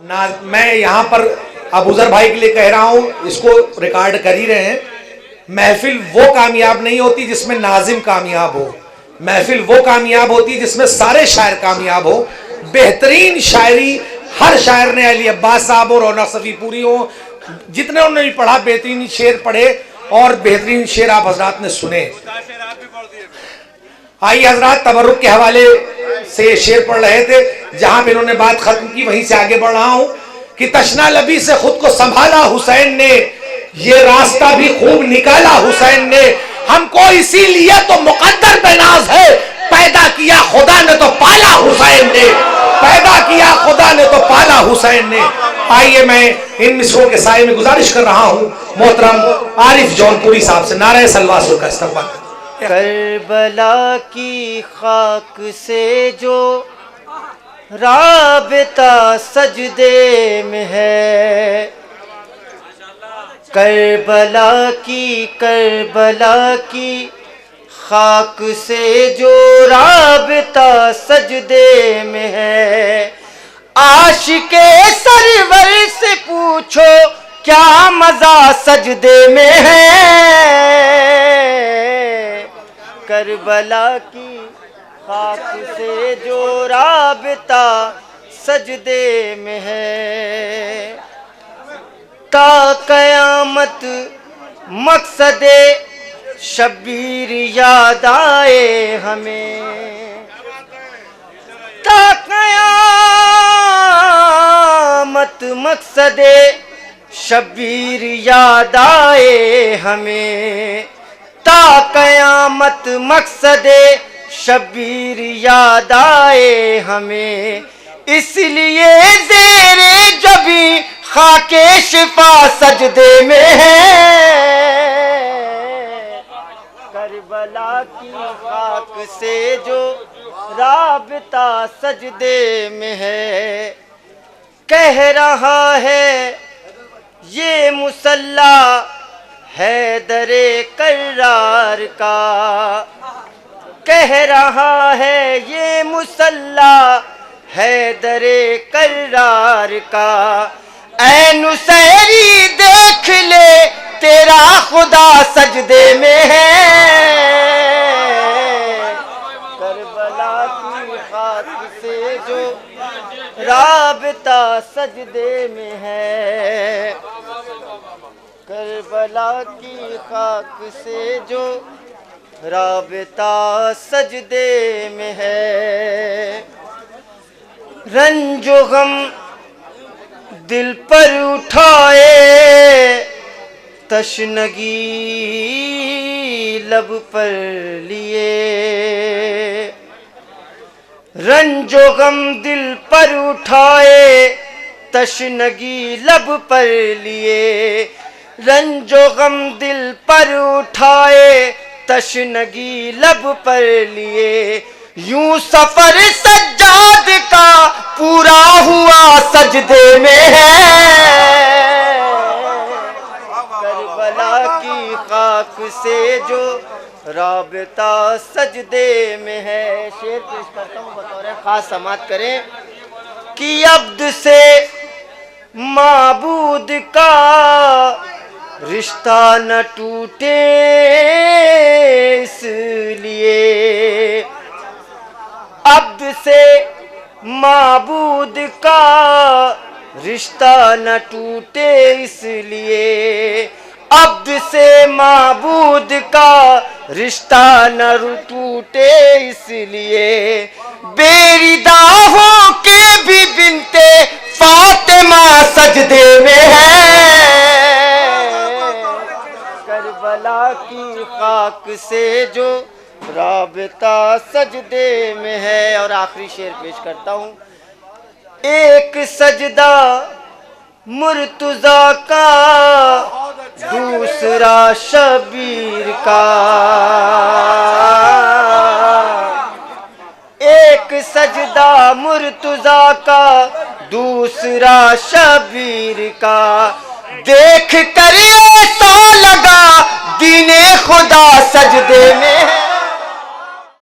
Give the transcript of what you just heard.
میں یہاں پر ابوذر بھائی کے لیے کہہ رہا ہوں، اس کو ریکارڈ کر ہی رہے ہیں، محفل وہ کامیاب نہیں ہوتی جس میں ناظم کامیاب ہو، محفل وہ کامیاب ہوتی جس میں سارے شاعر کامیاب ہو۔ بہترین شاعری ہر شاعر نے، علی عباس صاحب اور رونق صفی پوری ہوں، جتنے انہوں نے پڑھا بہترین شعر پڑھے اور بہترین شعر آپ حضرات نے سنے۔ آئیے حضرات، تبرک کے حوالے سے شعر پڑھ رہے تھے، جہاں پہ انہوں نے بات ختم کی وہیں سے آگے بڑھ رہا ہوں کہ تشنا لبی سے خود کو سنبھالا حسین نے، یہ راستہ بھی خوب نکالا حسین نے، ہم کو اسی لیے تو مقدر بے ناز ہے، پیدا کیا خدا نے تو پالا حسین نے، پیدا کیا خدا نے تو پالا حسین نے۔ آئیے میں ان مصروں کے سائے میں گزارش کر رہا ہوں محترم عارف جونپوری صاحب سے، نعرہ سلوات کا استقبال۔ کربلا کی خاک سے جو رابطہ سجدے میں ہے، کربلا کی خاک سے جو رابطہ سجدے میں ہے، عاشق سرور سے پوچھو کیا مزہ سجدے میں ہے، کربلا کی خاک سے جو رابطہ سجدے میں ہے، تا قیامت مقصد شبیر یاد آئے ہمیں، تا قیامت مقصد شبیر یاد آئے ہمیں، تا قیامت مقصد شبیر یاد آئے ہمیں، اس لیے زیر جبیں خاک شفا سجدے میں ہے، کربلا کی خاک سے جو رابطہ سجدے میں ہے، کہہ رہا ہے یہ مصلی حیدر کرار کا، کہہ رہا ہے یہ مصلی حیدر کرار کا، اے نصیری دیکھ لے تیرا خدا سجدے میں ہے، کربلا کی خاک سے جو رابطہ سجدے میں ہے، کربلا کی خاک سے جو رابطہ سجدے میں ہے، رنج و غم دل پر اٹھائے تشنگی لب پر لیے، رنج و غم دل پر اٹھائے تشنگی لب پر لیے، رنج و غم دل پر اٹھائے تشنگی لب پر لیے، یوں سفر سجاد کا پورا ہوا سجدے میں ہے، کربلا کی خاک سے جو رابطہ سجدے میں ہے۔ شعر پیش کرتا ہوں بطور خاص سماعت کریں کہ عبد سے معبود کا رشتہ نہ ٹوٹے اس لیے، عبد سے معبود کا رشتہ نہ ٹوٹے اس لیے، عبد سے معبود کا رشتہ نہ ٹوٹے اس لیے، بیردہ ہو کے بھی بنتے فاطمہ سجدے میں ہے، کربلا کی خاک سے جو رابطہ سجدے میں ہے۔ اور آخری شعر پیش کرتا ہوں، ایک سجدہ مرتضیٰ کا دوسرا شبیر کا، ایک سجدہ مرتضیٰ کا دوسرا شبیر کا، دیکھ کر ایسا لگا دین خدا سجدے میں ہے۔